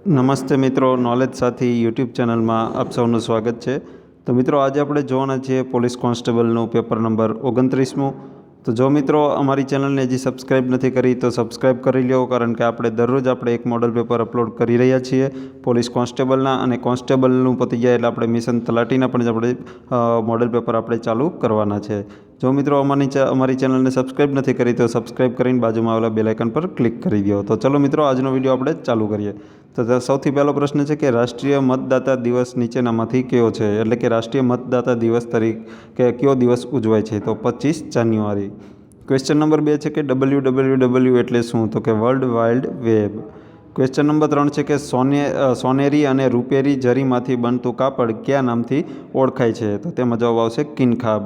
નમસ્તે મિત્રો, નોલેજ સાથી યુટ્યુબ ચેનલમાં આપ સૌનું સ્વાગત છે। તો મિત્રો, આજે આપણે જોવાના છીએ પોલીસ કોન્સ્ટેબલનું પેપર નંબર 29મું। તો જો મિત્રો અમારી ચેનલને હજી સબસ્ક્રાઈબ નથી કરી તો સબસ્ક્રાઈબ કરી લો, કારણ કે દરરોજ એક મોડલ પેપર અપલોડ કરી રહ્યા છીએ પોલીસ કોન્સ્ટેબલના, અને કોન્સ્ટેબલનું પતી જાય એટલે આપણે મિશન તલાટીના પણ મોડલ પેપર ચાલુ કરવાના છે। જો મિત્રો અમારી ચેનલને સબસ્ક્રાઈબ નથી કરી તો સબસ્ક્રાઈબ કરીને બાજુમાં આવેલા બેલ આઇકન પર ક્લિક કરી દો। તો ચલો મિત્રો, આજનો વિડીયો આપણે ચાલુ કરીએ। તો સૌથી પહેલો પ્રશ્ન છે કે રાષ્ટ્રીય મતદાતા દિવસ નીચેનામાંથી કયો છે? એટલે કે રાષ્ટ્રીય મતદાતા દિવસ તરીકે કયો દિવસ ઉજવાય છે? તો 25 જાન્યુઆરી। ક્વેશ્ચન નંબર 2 છે કે WWW એટલે શું? તો કે world wide web. Question number 3 છે કે સોનેરી અને રૂપેરી જરીમાંથી બનતું કાપડ કયા નામથી ઓળખાય છે? તો તેમાં જવાબ આવશે કિનખાબ।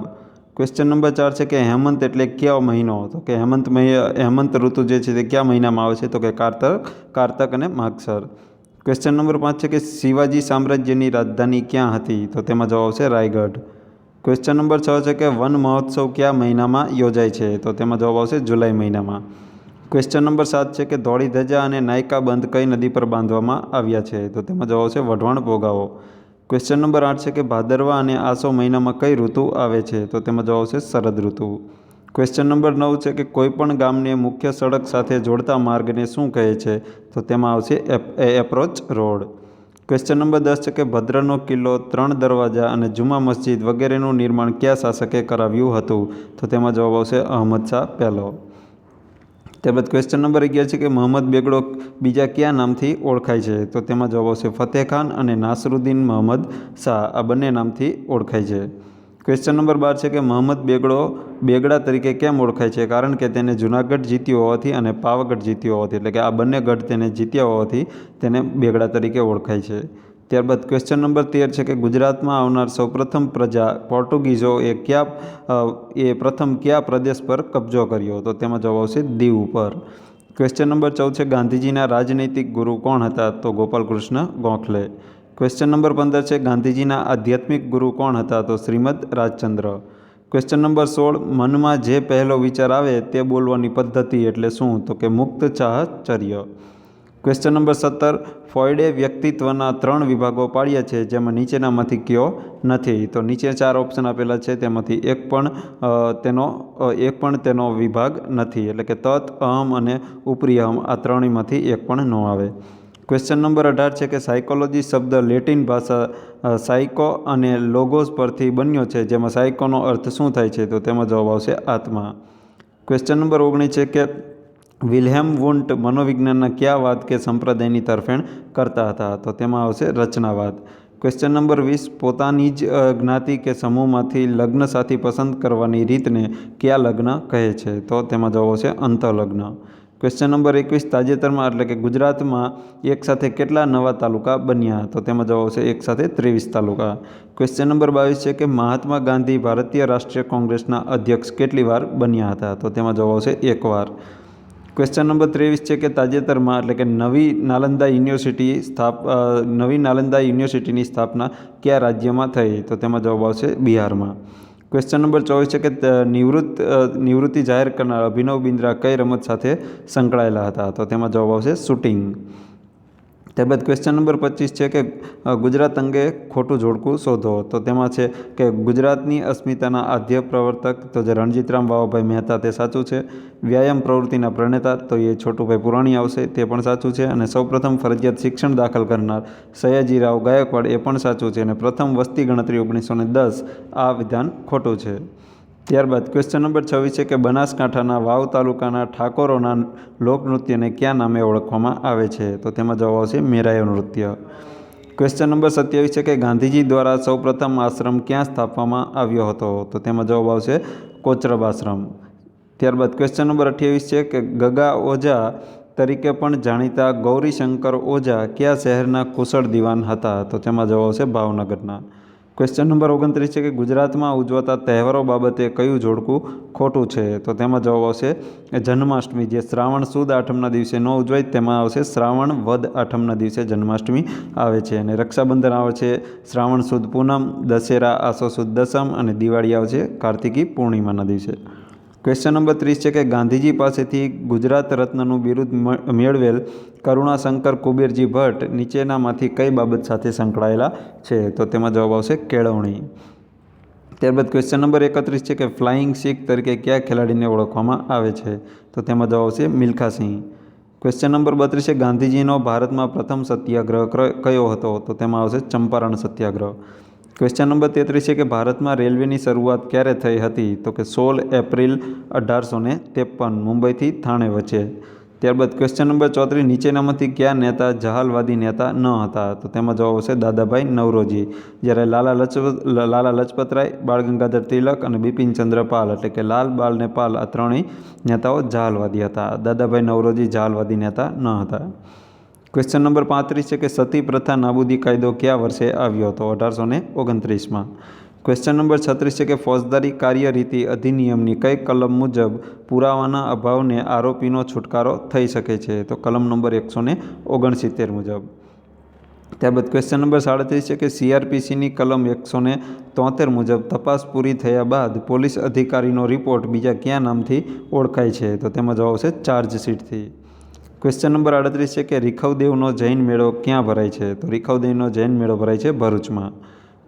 ક્વેશ્ચન નંબર 4 છે કે હેમંત એટલે કયો મહિનો? તો કે હેમંત ઋતુ જે છે તે કયા મહિનામાં આવે છે? તો કે કારતક અને માગસર। ક્વેશ્ચન નંબર 5 છે કે શિવાજી સામ્રાજ્યની રાજધાની ક્યાં હતી? તો તેમાં જવાબ આવશે રાયગઢ। ક્વેશ્ચન નંબર 6 છે કે વન મહોત્સવ કયા મહિનામાં યોજાય છે? તો તેમાં જવાબ આવશે જુલાઈ મહિનામાં। ક્વેશ્ચન નંબર 7 છે કે ધોળી ધજા અને નાયકા બંધ કઈ નદી પર બાંધવામાં આવ્યા છે? તો તેમાં જવાબ આવશે વઢવાણ ભોગાવો। ક્વેશ્ચન નંબર 8 છે કે ભાદરવા અને આસો મહિનામાં કઈ ઋતુ આવે છે? તો તેમાં જવાબ આવશે શરદ ઋતુ। ક્વેશ્ચન નંબર 9 છે કે કોઈપણ ગામને મુખ્ય સડક સાથે જોડતા માર્ગને શું કહે છે? તો તેમાં આવશે એપ્રોચ રોડ। ક્વેશ્ચન નંબર 10 છે કે ભદ્રનો કિલ્લો, 3 દરવાજા અને જુમા મસ્જિદ વગેરેનું નિર્માણ કયા શાસકે કરાવ્યું હતું? તો તેમાં જવાબ આવશે અહમદ શાહ પહેલો। ત્યારબાદ ક્વેશ્ચન નંબર 11 છે કે મહંમદ બેગડો બીજા કયા નામથી ઓળખાય છે? તો તેમાં જવાબ આવશે ફતેહ ખાન અને નાસરુદ્દીન મહંમદ શાહ, આ બંને નામથી ઓળખાય છે। ક્વેશ્ચન નંબર 12 છે કે મહંમદ બેગડો બેગડા તરીકે કેમ ઓળખાય છે? કારણ કે તેને જૂનાગઢ જીત્યું હોવાથી અને પાવાગઢ જીત્યું હોવાથી, એટલે કે આ બંને ગઢ તેને જીત્યા હોવાથી તેને બેગડા તરીકે ઓળખાય છે। ત્યારબાદ ક્વેશ્ચન નંબર 13 છે કે ગુજરાતમાં આવનાર સૌપ્રથમ પ્રજા પોર્ટુગીઝો પ્રથમ કયા પ્રદેશ પર કબજો કર્યો? તો તેમાં જવાબ આવશે દીવ ઉપર। ક્વેશ્ચન નંબર 14 છે ગાંધીજીના રાજનૈતિક ગુરુ કોણ હતા? તો ગોપાલકૃષ્ણ ગોખલે। ક્વેશ્ચન નંબર 15 છે ગાંધીજીના આધ્યાત્મિક ગુરુ કોણ હતા? તો શ્રીમદ રાજચંદ્ર। ક્વેશ્ચન નંબર 16 મનમાં જે પહેલો વિચાર આવે તે બોલવાની પદ્ધતિ એટલે શું? તો કે મુક્ત સાહચર્ય। ક્વેશ્ચન નંબર 17 ફ્રોઈડે વ્યક્તિત્વના 3 વિભાગો પાડ્યા છે, જેમાં નીચેનામાંથી કયો નથી? તો નીચે 4 ઓપ્શન આપેલા છે, તેમાંથી એક પણ તેનો વિભાગ નથી, એટલે કે તત, અહમ અને ઉપરી અહમ, આ ત્રણેયમાંથી એક પણ ન આવે। ક્વેશ્ચન નંબર 18 છે કે સાયકોલોજી શબ્દ લેટિન ભાષા સાયકો અને લોગોસ પરથી બન્યો છે, જેમાં સાયકોનો અર્થ શું થાય છે? તો તેમાં જવાબ આવશે આત્મા। ક્વેશ્ચન નંબર 19 છે કે વિલ્હેમ વુન્ટ મનોવિજ્ઞાનના કયા વાદ કે સંપ્રદાયની તરફેણ કરતા હતા? તો તેમાં આવશે રચનાવાદ। ક્વેશ્ચન નંબર 20 પોતાની જ જ્ઞાતિ કે સમૂહમાંથી લગ્ન સાથી પસંદ કરવાની રીતને કયા લગ્ન કહે છે? તો તેમાં જવાબ આવશે અંતઃલગ્ન। ક્વેશ્ચન નંબર 21 તાજેતરમાં એટલે કે ગુજરાતમાં એક સાથે કેટલા નવા તાલુકા બન્યા? તો તેમાં જવાબ આવશે એક સાથે 23 તાલુકા। ક્વેશ્ચન નંબર 22 છે કે મહાત્મા ગાંધી ભારતીય રાષ્ટ્રીય કોંગ્રેસના અધ્યક્ષ કેટલી વાર બન્યા હતા? તો તેમાં જવાબ આવશે 1 વાર। ક્વેશ્ચન નંબર 23 છે કે તાજેતરમાં એટલે કે નવી નાલંદા યુનિવર્સિટીની સ્થાપના કયા રાજ્યમાં થઈ? તો તેમાં જવાબ આવશે બિહારમાં। ક્વેશ્ચન નંબર 24 છે કે નિવૃત્તિ જાહેર કરનાર અભિનવ બિંદ્રા કઈ રમત સાથે સંકળાયેલા હતા? તો તેમાં જવાબ આવશે શૂટિંગ। ત્યારબાદ ક્વેશ્ચન નંબર 25 છે કે ગુજરાત અંગે ખોટું જોડકું શોધો। તો તેમાં છે કે ગુજરાતની અસ્મિતાના આદ્ય પ્રવર્તક તો જે રણજીતરામ વાવાભાઈ મહેતા, તે સાચું છે। વ્યાયામ પ્રવૃત્તિના પ્રણેતા તો એ છોટુભાઈ પુરાણી આવશે, તે પણ સાચું છે। અને સૌપ્રથમ ફરજિયાત શિક્ષણ દાખલ કરનાર સયાજીરાવ ગાયકવાડ, એ પણ સાચું છે। અને પ્રથમ વસ્તી ગણતરી 1910, આ વિધાન ખોટું છે। ત્યારબાદ ક્વેશ્ચન નંબર 26 છે કે બનાસકાંઠાના વાવ તાલુકાના ઠાકોરોના લોકનૃત્યને કયા નામે ઓળખવામાં આવે છે? તો તેમાં જવાબ આવશે મેરાયો નૃત્ય। ક્વેશ્ચન નંબર 27 છે કે ગાંધીજી દ્વારા સૌપ્રથમ આશ્રમ ક્યાં સ્થાપવામાં આવ્યો હતો? તો તેમાં જવાબ આવશે કોચરબ આશ્રમ। ત્યારબાદ ક્વેશ્ચન નંબર 28 છે કે ગગા ઓઝા તરીકે પણ જાણીતા ગૌરીશંકર ઓઝા કયા શહેરના કુશળ દિવાન હતા? તો તેમાં જવાબ આવશે ભાવનગરના। ક્વેશ્ચન નંબર 29 છે કે ગુજરાતમાં ઉજવાતા તહેવારો બાબતે કયું જોડકું ખોટું છે? તો તેમાં જવાબ આવશે જન્માષ્ટમી, જે શ્રાવણ સુદ આઠમના દિવસે ન ઉજવાય, તેમાં આવશે શ્રાવણ વદ આઠમના દિવસે જન્માષ્ટમી આવે છે। અને રક્ષાબંધન આવે છે શ્રાવણ સુદ પૂનમ, દશેરા આસો સુદ દસમ અને દિવાળી આવે છે કાર્તિકી પૂર્ણિમાના દિવસે। ક્વેશ્ચન નંબર 30 છે કે ગાંધીજી પાસેથી ગુજરાત રત્નનું બિરુદ મેળવેલ કરુણાશંકર કુબેરજી ભટ્ટ નીચેનામાંથી કઈ બાબત સાથે સંકળાયેલા છે? તો તેમાં જવાબ આવશે કેળવણી. ત્યારબાદ ક્વેશ્ચન નંબર 31 છે કે ફ્લાઇંગ શીખ તરીકે કયા ખેલાડીને ઓળખવામાં આવે છે? તો તેમાં જવાબ આવશે મિલ્ખા સિંહ. ક્વેશ્ચન નંબર 32 છે ગાંધીજીનો ભારતમાં પ્રથમ સત્યાગ્રહ કયો હતો? તો તેમાં આવશે ચંપારણ સત્યાગ્રહ. ક્વેશ્ચન નંબર 33 છે કે ભારતમાં રેલવેની શરૂઆત ક્યારે થઈ હતી? તો કે 16 એપ્રિલ 1853 મુંબઈથી થાણે વચ્ચે. ત્યારબાદ ક્વેશ્ચન નંબર 34 નીચેનામાંથી કયા નેતા જહાલવાદી નેતા ન હતા? તો તેમાં જવાબ આવશે દાદાભાઈ નવરોજી. જ્યારે લાલા લજપતરાય, બાળ ગંગાધર તિલક અને બિપિનચંદ્ર પાલ એટલે કે લાલ, બાલ ને પાલ આ ત્રણેય નેતાઓ જહાલવાદી હતા. દાદાભાઈ નવરોજી જહાલવાદી નેતા ન હતા. ક્વેશ્ચન નંબર 35 છે કે સતી પ્રથા નાબૂદી કાયદો કયા વર્ષે આવ્યો હતો? 1829માં. ક્વેશ્ચન નંબર 36 છે કે ફોજદારી કાર્યરીતિ અધિનિયમની કઈ કલમ મુજબ પુરાવાના અભાવને આરોપીનો છુટકારો થઈ શકે છે? તો કલમ નંબર 169 મુજબ. ત્યારબાદ ક્વેશ્ચન નંબર 37 છે કે CRPCની કલમ 173 મુજબ તપાસ પૂરી થયા બાદ પોલીસ અધિકારીનો રિપોર્ટ બીજા કયા નામથી ઓળખાય છે? તો તેમાં જવાબ આવશે ચાર્જશીટથી. ક્વેશ્ચન નંબર 38 છે કે રીખવદેવનો જૈન મેળો ક્યાં ભરાય છે? તો રીખવદેવનો જૈન મેળો ભરાય છે ભરૂચમાં.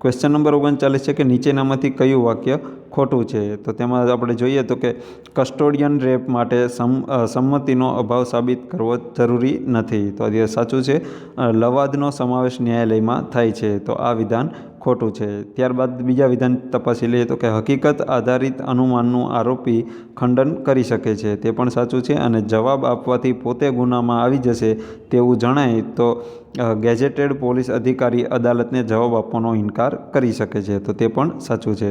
ક્વેશ્ચન નંબર 39 છે કે નીચેનામાંથી કયું વાક્ય ખોટું છે? તો તેમાં આપણે જોઈએ તો કે કસ્ટોડિયન રેપ માટે સંમતિનો અભાવ સાબિત કરવો જરૂરી નથી. તો આ સાચું છે. લવાદનો સમાવેશ ન્યાયાલયમાં થાય છે. તો આ વિધાન ખોટું છે. ત્યારબાદ બીજા વિધાન તપાસી લઈએ તો કે હકીકત આધારિત અનુમાનનું આરોપી ખંડન કરી શકે છે. તે પણ સાચું છે. અને જવાબ આપવાથી પોતે ગુનામાં આવી જશે તેવું જણાય તો ગેઝેટેડ પોલીસ અધિકારી અદાલતને જવાબ આપવાનો ઇનકાર કરી શકે છે. તો તે પણ સાચું છે.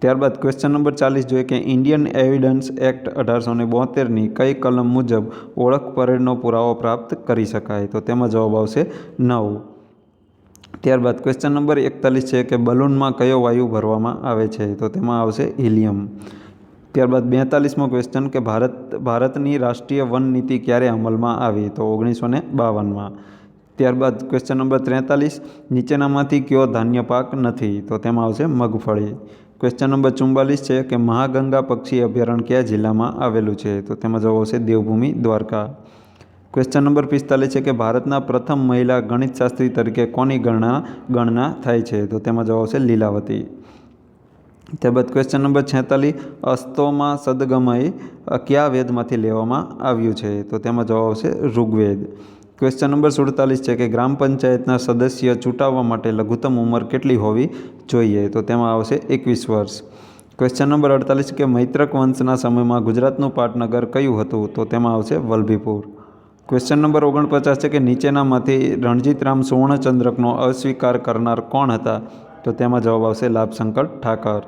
ત્યારબાદ ક્વેશ્ચન નંબર 40 જોઈએ કે ઇન્ડિયન એવિડન્સ એક્ટ 1872ની કઈ કલમ મુજબ ઓળખ પરેડનો પુરાવો પ્રાપ્ત કરી શકાય? તો તેમાં જવાબ આવશે 9. ત્યારબાદ ક્વેશ્ચન નંબર 41 છે કે બલૂનમાં કયો વાયુ ભરવામાં આવે છે? તો તેમાં આવશે હિલિયમ. ત્યારબાદ 42મો ક્વેશ્ચન કે ભારતની રાષ્ટ્રીય વન નીતિ ક્યારે અમલમાં આવી? તો 1952માં. ત્યારબાદ ક્વેશ્ચન નંબર 43 નીચેનામાંથી કયો ધાન્ય પાક નથી? તો તેમાં આવશે મગફળી. ક્વેશ્ચન નંબર 44 છે કે મહાગંગા પક્ષી અભયારણ્ય કયા જિલ્લામાં આવેલું છે? તો તેમાં જવાબ આવશે દેવભૂમિ દ્વારકા. ક્વેશ્ચન નંબર 45 છે કે ભારતના પ્રથમ મહિલા ગણિતશાસ્ત્રી તરીકે કોની ગણના થાય છે? તો તેમાં જવાબ આવશે લીલાવતી. ત્યારબાદ ક્વેશ્ચન નંબર 46 અસ્તોમાં સદગમય કયા વેદમાંથી લેવામાં આવ્યું છે? તો તેમાં જવાબ આવશે ઋગ્વેદ. ક્વેશ્ચન નંબર 47 છે કે ગ્રામ પંચાયતના સદસ્ય ચૂંટાવવા માટે લઘુત્તમ ઉંમર કેટલી હોવી જોઈએ? તો તેમાં આવશે 21 વર્ષ. ક્વેશ્ચન નંબર 48 કે મૈત્રક વંશના સમયમાં ગુજરાતનું પાટનગર કયું હતું? તો તેમાં આવશે વલભીપુર. ક્વેશ્ચન નંબર 49 છે કે નીચેનામાંથી રણજીતરામ સુવર્ણચંદ્રકનો અસ્વીકાર કરનાર કોણ હતા? તો તેમાં જવાબ આવશે લાભશંકર ઠાકર.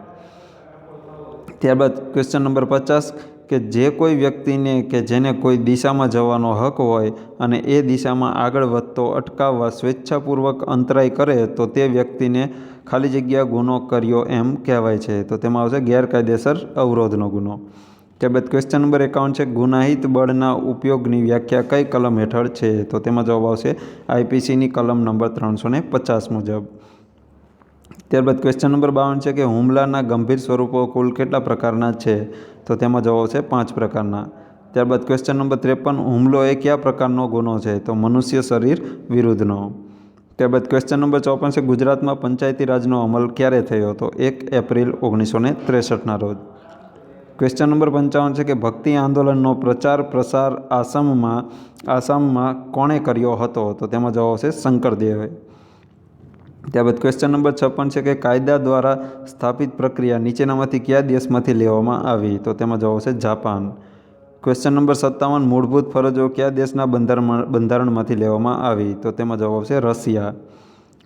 ત્યારબાદ ક્વેશ્ચન નંબર 50 કે જે કોઈ વ્યક્તિને કે જેને કોઈ દિશામાં જવાનો હક હોય અને એ દિશામાં આગળ વધતો અટકાવવા સ્વેચ્છાપૂર્વક અંતરાય કરે તો તે વ્યક્તિને ખાલી જગ્યા ગુનો કર્યો એમ કહેવાય છે. તો તેમાં આવશે ગેરકાયદેસર અવરોધનો ગુનો. ત્યારબાદ ક્વેશ્ચન નંબર 51 છે ગુનાહિત બળના ઉપયોગની વ્યાખ્યા કઈ કલમ હેઠળ છે? તો તેમાં જવાબ આવશે IPCની કલમ નંબર 350 મુજબ. ત્યારબાદ ક્વેશ્ચન નંબર 52 છે કે હુમલાના ગંભીર સ્વરૂપો કુલ કેટલા પ્રકારના છે? તો તેમાં જવાબ આવશે 5 પ્રકારના. ત્યારબાદ ક્વેશ્ચન નંબર 53 હુમલો એ કયા પ્રકારનો ગુનો છે? તો મનુષ્ય શરીર વિરુદ્ધનો. ત્યારબાદ ક્વેશ્ચન નંબર 54 છે ગુજરાતમાં પંચાયતી રાજનો અમલ ક્યારે થયો? તો 1 એપ્રિલ 1963ના રોજ. ક્વેશ્ચન નંબર 55 છે કે ભક્તિ આંદોલનનો પ્રચાર પ્રસાર આસામમાં કોણે કર્યો હતો? તો તેમાં જવાબ આવશે શંકરદેવે. ત્યારબાદ ક્વેશ્ચન નંબર 56 છે કે કાયદા દ્વારા સ્થાપિત પ્રક્રિયા નીચેનામાંથી કયા દેશમાંથી લેવામાં આવી? તો તેમાં જવાબ આવશે જાપાન. ક્વેશ્ચન નંબર 57 મૂળભૂત ફરજો કયા દેશના બંધારણમાંથી લેવામાં આવી? તો તેમાં જવાબ આવશે રશિયા.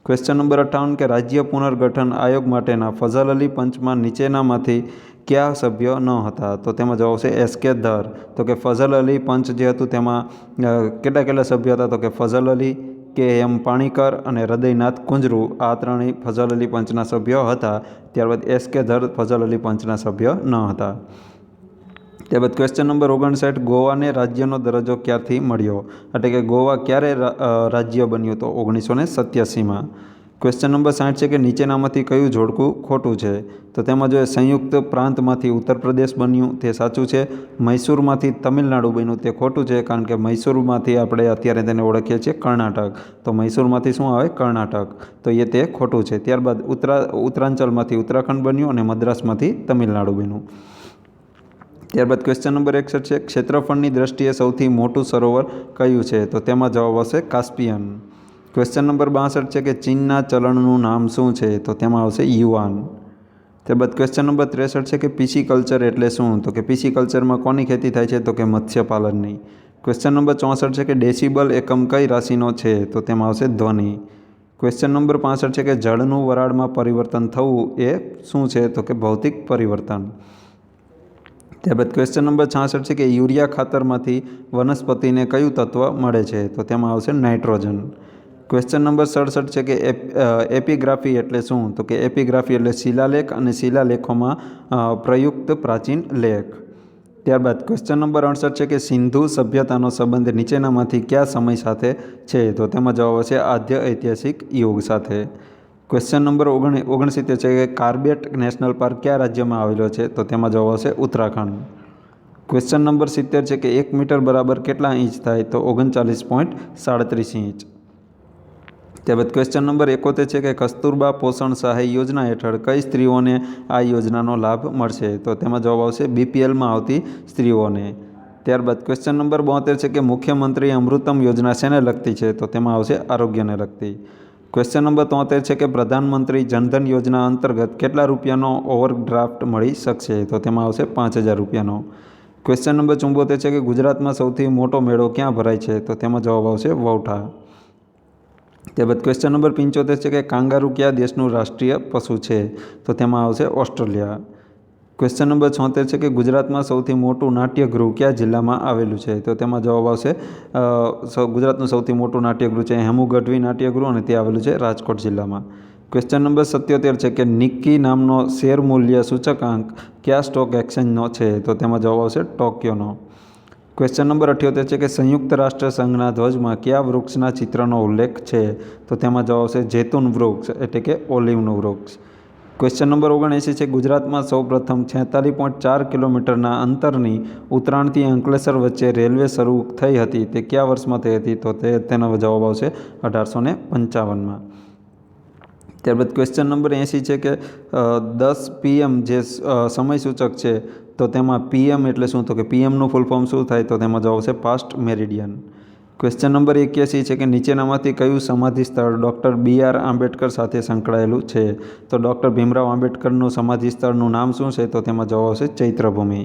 ક્વેશ્ચન નંબર 58 કે રાજ્ય પુનર્ગઠન આયોગ માટેના ફઝલ અલી પંચમાં નીચેનામાંથી કયા સભ્ય ન હતા? તો તેમાં જવાબ આવશે SK ધર. તો કે ફઝલ અલી પંચ જે હતું તેમાં કેટલા સભ્ય હતા? તો કે ફઝલ અલી, KM પાણીકર અને હૃદયનાથ કુંજરુ આ ત્રણેય ફઝલ અલી પંચના સભ્યો હતા. ત્યારબાદ SK ધર ફઝલ અલી પંચના સભ્ય ન હતા. ત્યારબાદ ક્વેશ્ચન નંબર 59 ગોવાને રાજ્યનો દરજ્જો ક્યારથી મળ્યો? એટલે કે ગોવા ક્યારે રાજ્ય બન્યું? તો 1987માં. ક્વેશ્ચન નંબર 60 છે કે નીચેનામાંથી કયું જોડકું ખોટું છે? તો તેમાં જોઈએ સંયુક્ત પ્રાંતમાંથી ઉત્તર પ્રદેશ બન્યું તે સાચું છે. મૈસૂરમાંથી તમિલનાડુ બન્યું તે ખોટું છે, કારણ કે મૈસૂરમાંથી આપણે અત્યારે તેને ઓળખીએ છીએ કર્ણાટક. તો મૈસૂરમાંથી શું આવે? કર્ણાટક. તો તે ખોટું છે. ત્યારબાદ ઉત્તરાંચલમાંથી ઉત્તરાખંડ બન્યું અને મદ્રાસમાંથી તમિલનાડુ બન્યું. ત્યારબાદ ક્વેશ્ચન નંબર 61 છે ક્ષેત્રફળની દ્રષ્ટિએ સૌથી મોટું સરોવર કયું છે? તો તેમાં જવાબ આવશે કાસ્પિયન. ક્વેશ્ચન નંબર 62 છે કે ચીનના ચલણનું નામ શું છે? તો તેમાં આવશે યુઆન. ત્યારબાદ ક્વેશ્ચન નંબર 63 છે કે પિસિકલ્ચર એટલે શું? તો કે પિસિકલ્ચરમાં કોની ખેતી થાય છે? તો કે મત્સ્યપાલનની. ક્વેશ્ચન નંબર 64 છે કે ડેસિબલ એકમ કઈ રાશિનો છે? તો તેમાં આવશે ધ્વનિ. ક્વેશ્ચન નંબર 65 છે કે જળનું વરાળમાં પરિવર્તન થવું એ શું છે? તો કે ભૌતિક પરિવર્તન. ત્યારબાદ ક્વેશ્ચન નંબર 66 છે કે યુરિયા ખાતરમાંથી વનસ્પતિને કયું તત્વ મળે છે? તો તેમાં આવશે નાઇટ્રોજન. ક્વેશ્ચન નંબર 67 છે કે એપિગ્રાફી એટલે શું? તો કે એપિગ્રાફી એટલે શિલાલેખ અને શિલાલેખોમાં પ્રયુક્ત પ્રાચીન લેખ. ત્યારબાદ ક્વેશ્ચન નંબર 68 છે કે સિંધુ સભ્યતાનો સંબંધ નીચેનામાંથી કયા સમય સાથે છે? તો તેમાં જવાબ આવશે આદ્ય ઐતિહાસિક યુગ સાથે. ક્વેશ્ચન નંબર 69 છે કે કાર્બેટ નેશનલ પાર્ક કયા રાજ્યમાં આવેલો છે? તો તેમાં જવાબ આવશે ઉત્તરાખંડ. ક્વેશ્ચન નંબર 70 છે કે 1 મીટર બરાબર કેટલા ઇંચ થાય? તો 39.37 ઇંચ. ત્યારબાદ ક્વેશ્ચન નંબર 71 છે કે કસ્તુરબા પોષણ સહાય યોજના હેઠળ કઈ સ્ત્રીઓને આ યોજનાનો લાભ મળશે? તો તેમાં જવાબ આવશે બીપીએલમાં આવતી સ્ત્રીઓને. ત્યારબાદ ક્વેશ્ચન નંબર 72 છે કે મુખ્યમંત્રી અમૃતમ યોજના શેને લગતી છે? તો તેમાં આવશે આરોગ્યને લગતી. ક્વેશ્ચન નંબર 73 છે કે પ્રધાનમંત્રી જનધન યોજના અંતર્ગત કેટલા રૂપિયાનો ઓવરડ્રાફ્ટ મળી શકશે? તો તેમાં આવશે 5,000 રૂપિયાનો. ક્વેશ્ચન નંબર 74 છે કે ગુજરાતમાં સૌથી મોટો મેળો ક્યાં ભરાય છે? તો તેમાં જવાબ આવશે વૌઠા. ત્યારબાદ ક્વેશ્ચન નંબર 75 છે કે કાંગારૂ કયા દેશનું રાષ્ટ્રીય પશુ છે? તો તેમાં આવશે ઓસ્ટ્રેલિયા. ક્વેશ્ચન નંબર 76 છે કે ગુજરાતમાં સૌથી મોટું નાટ્યગૃહ કયા જિલ્લામાં આવેલું છે? તો તેમાં જવાબ આવશે ગુજરાતનું સૌથી મોટું નાટ્યગૃહ છે હેમુ ગઢવી નાટ્યગૃહ અને તે આવેલું છે રાજકોટ જિલ્લામાં. ક્વેશ્ચન નંબર 77 છે કે નિક્કી નામનો શેર મૂલ્ય સૂચકાંક કયા સ્ટોક એક્સચેન્જનો છે? તો તેમાં જવાબ આવશે ટોક્યોનો. ક્વેશ્ચન નંબર 78 છે કે સંયુક્ત રાષ્ટ્ર સંઘના ધ્વજમાં કયા વૃક્ષના ચિત્રનો ઉલ્લેખ છે? તો તેમાં જવાબ આવશે જૈતુન વૃક્ષ એટલે કે ઓલિવનું વૃક્ષ. ક્વેશ્ચન નંબર 79 છે ગુજરાતમાં સૌપ્રથમ 46.4 કિલોમીટરના અંતરની ઉત્તરાયણથી અંકલેશ્વર વચ્ચે રેલવે શરૂ થઈ હતી તે કયા વર્ષમાં થઈ હતી? તો તેનો જવાબ આવશે 1855માં. ત્યારબાદ ક્વેશ્ચન નંબર 80 છે કે 10 PM જે સમય સૂચક છે તો તેમાં PM એટલે શું? તો કે PMનું ફૂલ ફોર્મ શું થાય? તો તેમાં જવાબ આવશે પાસ્ટ મેરિડિયન. ક્વેશ્ચન નંબર 81 છે કે નીચેનામાંથી કયું સમાધિ સ્થળ ડૉક્ટર BR આંબેડકર સાથે સંકળાયેલું છે? તો ડૉક્ટર ભીમરાવ આંબેડકરનું સમાધિ સ્થળનું નામ શું છે? તો તેમાં જવાબ આવશે ચૈત્રભૂમિ.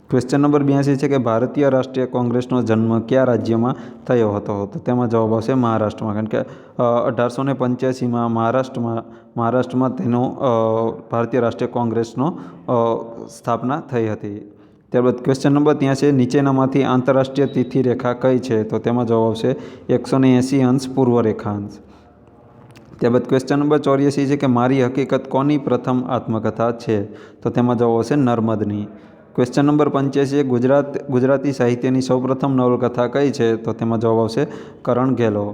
ક્વેશ્ચન નંબર 82 છે કે ભારતીય રાષ્ટ્રીય કોંગ્રેસનો જન્મ કયા રાજ્યમાં થયો હતો? તો તેમાં જવાબ આવશે મહારાષ્ટ્રમાં, કારણ કે 1885માં મહારાષ્ટ્રમાં તેનું ભારતીય રાષ્ટ્રીય કોંગ્રેસનો સ્થાપના થઈ હતી. ત્યારબાદ ક્વેશ્ચન નંબર 83 નીચેનામાંથી આંતરરાષ્ટ્રીય તિથિ રેખા કઈ છે? તો તેમાં જવાબ આવશે 180 અંશ પૂર્વ રેખાંશ. ત્યારબાદ ક્વેશ્ચન નંબર 84 છે કે મારી હકીકત કોની પ્રથમ આત્મકથા છે? તો તેમાં જવાબ આવશે નર્મદની. ક્વેશ્ચન નંબર 85 ગુજરાતી સાહિત્યની સૌપ્રથમ નવલકથા કઈ છે? તો તેમાં જવાબ આવશે કરણ ઘેલો.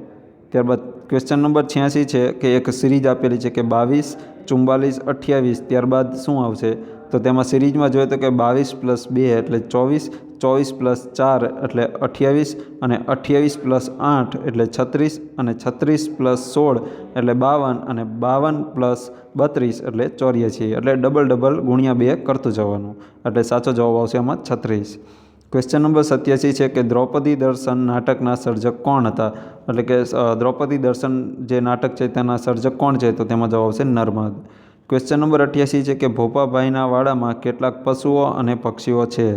ત્યારબાદ ક્વેશ્ચન નંબર 86 છે કે એક સિરીઝ આપેલી છે કે 22, 44, 28 ત્યારબાદ શું આવશે? તો તેમાં સિરીઝમાં જોઈએ તો કે 22 + 2 એટલે 24, 24 + 4 એટલે 28 અને 28 + 8 એટલે 36 અને 36 + 16 એટલે 52 અને 52 + 32 એટલે 84 એટલે ડબલ ગુણ્યા 2 કરતું જવાનું એટલે સાચો જવાબ આવશે આમાં 36. ક્વેશ્ચન નંબર 87 છે કે દ્રૌપદી દર્શન નાટકના સર્જક કોણ હતા? એટલે કે દ્રૌપદી દર્શન જે નાટક છે તેના સર્જક કોણ છે? તો તેમાં જવાબ આવશે નર્મદ. ક્વેશ્ચન નંબર 88 છે કે ભોપાભાઈના વાડામાં કેટલાક પશુઓ અને પક્ષીઓ છે?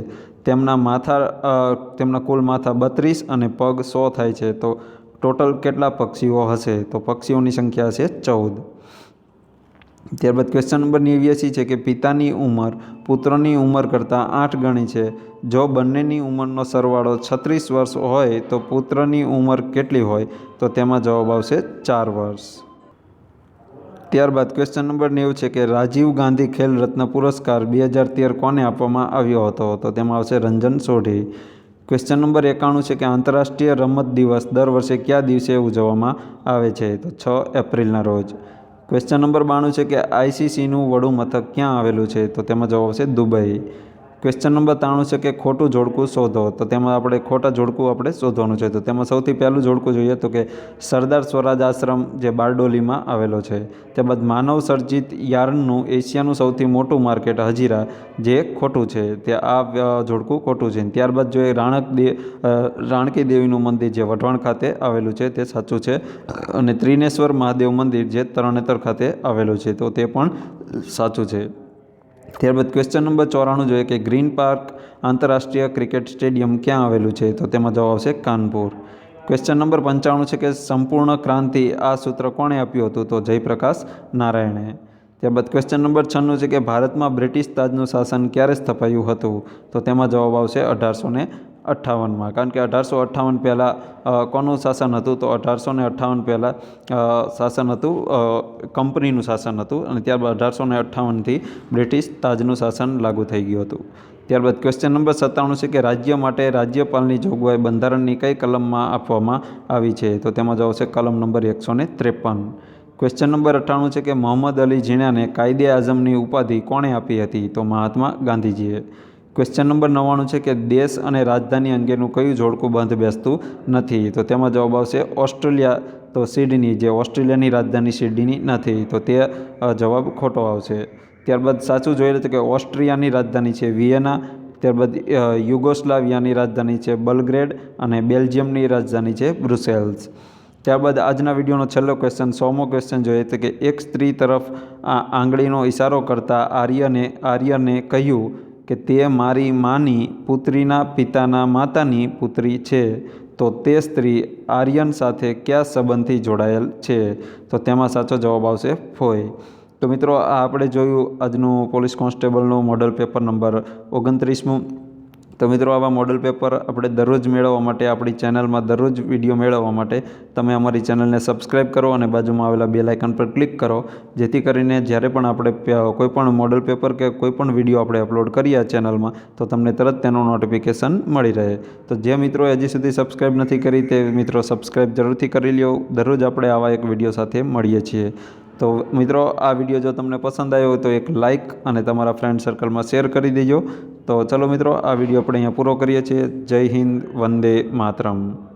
તેમના કુલ માથા 32 અને પગ 100 થાય છે. તો ટોટલ કેટલા પક્ષીઓ હશે? તો પક્ષીઓની સંખ્યા હશે 14. ત્યારબાદ ક્વેશ્ચન નંબર 89 છે કે પિતાની ઉંમર પુત્રની ઉંમર કરતાં 8 ગણી છે. જો બંનેની ઉંમરનો સરવાળો 36 વર્ષ હોય તો પુત્રની ઉંમર કેટલી હોય? તો તેમાં જવાબ આવશે 4 વર્ષ. ત્યારબાદ ક્વેશ્ચન નંબર 90 છે કે રાજીવ ગાંધી ખેલ રત્ન પુરસ્કાર 2013 કોને આપવામાં આવ્યો હતો? તો તેમાં આવશે રંજન સોઢી. ક્વેશ્ચન નંબર 91 છે કે આંતરરાષ્ટ્રીય રમત દિવસ દર વર્ષે કયા દિવસે ઉજવવામાં આવે છે? તો 6 એપ્રિલના રોજ. ક્વેશ્ચન નંબર 92 છે કે આઈસીસીનું વડું મથક ક્યાં આવેલું છે? તો તેમાં જવાબ આવશે દુબઈ. ક્વેશ્ચન નંબર 93 છે કે ખોટું જોડકું શોધો. તો તેમાં આપણે ખોટા જોડકું આપણે શોધવાનું છે. તો તેમાં સૌથી પહેલું જોડકું જોઈએ તો કે સરદાર સ્વરાજ આશ્રમ જે બારડોલીમાં આવેલો છે. ત્યારબાદ માનવ સર્જિત યાર્નનું એશિયાનું સૌથી મોટું માર્કેટ હજીરા જે ખોટું છે. તે આ જોડકું ખોટું છે. ત્યારબાદ જોઈએ રાણકી દેવીનું મંદિર જે વઢવાણ ખાતે આવેલું છે તે સાચું છે. અને ત્રિનેશ્વર મહાદેવ મંદિર જે તરણેતર ખાતે આવેલું છે તો તે પણ સાચું છે. ત્યારબાદ ક્વેશ્ચન નંબર 94 જોઈએ કે ગ્રીન પાર્ક આંતરરાષ્ટ્રીય ક્રિકેટ સ્ટેડિયમ ક્યાં આવેલું છે? તો તેમાં જવાબ આવશે કાનપુર. ક્વેશ્ચન નંબર 95 છે કે સંપૂર્ણ ક્રાંતિ આ સૂત્ર કોણે આપ્યું હતું? તો જયપ્રકાશ નારાયણે. ત્યારબાદ ક્વેશ્ચન નંબર 96 છે કે ભારતમાં બ્રિટિશ તાજનું શાસન ક્યારે સ્થપાયું હતું? તો તેમાં જવાબ આવશે 1858માં. કારણ કે 1858 પહેલાં કોનું શાસન હતું? તો 1858 પહેલાં શાસન હતું કંપનીનું શાસન હતું અને ત્યારબાદ 1858થી બ્રિટિશ તાજનું શાસન લાગુ થઈ ગયું હતું. ત્યારબાદ ક્વેશ્ચન નંબર 97 છે કે રાજ્ય માટે રાજ્યપાલની જોગવાઈ બંધારણની કઈ કલમમાં આપવામાં આવી છે? તો તેમાં જવાબ આવશે કલમ નંબર 153. ક્વેશ્ચન નંબર 98 છે કે મોહમ્મદ અલી ઝીણાને કાયદે આઝમની ઉપાધિ કોણે આપી હતી? તો મહાત્મા ગાંધીજીએ. ક્વેશ્ચન નંબર 99 છે કે દેશ અને રાજધાની અંગેનું કયું જોડકું બંધ બેસતું નથી? તો તેમાં જવાબ આવશે ઓસ્ટ્રેલિયા તો સિડની જે ઓસ્ટ્રેલિયાની રાજધાની સિડની નથી તો તે જવાબ ખોટો આવશે. ત્યારબાદ સાચું જોઈએ તો કે ઓસ્ટ્રિયાની રાજધાની છે વિયેના. ત્યારબાદ યુગોસ્લાવિયાની રાજધાની છે બલગ્રેડ અને બેલ્જિયમની રાજધાની છે બ્રુસેલ્સ. ત્યારબાદ આજના વિડીયોનો છેલ્લો ક્વેશ્ચન 100મો ક્વેશ્ચન જોઈએ તો કે એક સ્ત્રી તરફ આંગળીનો ઇશારો કરતા આર્યને કહ્યું કે તે મારી માની પુત્રીના પિતાના માતાની પુત્રી છે. તો તે સ્ત્રી આર્યન સાથે કયા સંબંધથી જોડાયેલ છે? તો તેમાં સાચો જવાબ આવશે ફોય. તો મિત્રો આ આપણે જોયું આજનું પોલીસ કોન્સ્ટેબલનું મોડલ પેપર નંબર 29મું. તો મિત્રો આવા મોડલ પેપર આપણે દરરોજ મેળવવા માટે આપણી ચેનલમાં દરરોજ વિડીયો મેળવવા માટે તમે અમારી ચેનલને સબસ્ક્રાઈબ કરો અને બાજુમાં આવેલા બેલ આઇકન પર ક્લિક કરો જેથી કરીને જ્યારે પણ આપણે કોઈપણ મોડલ પેપર કે કોઈપણ વિડીયો આપણે અપલોડ કરીએ આ ચેનલમાં તો તમને તરત તેનું નોટિફિકેશન મળી રહે. તો જે મિત્રો હજી સુધી સબસ્ક્રાઈબ નથી કરી તે મિત્રો સબસ્ક્રાઈબ જરૂરથી કરી લ્યો. દરરોજ આપણે આવા એક વિડીયો સાથે મળીએ છીએ. તો મિત્રો આ વિડીયો જો તમને પસંદ આવ્યો તો એક લાઇક અને તમારા ફ્રેન્ડ સર્કલમાં શેર કરી દેજો. તો ચલો મિત્રો આ વિડીયો આપણે અહીંયા પૂરો કરીએ છીએ. જય હિન્દ, વંદે માતરમ.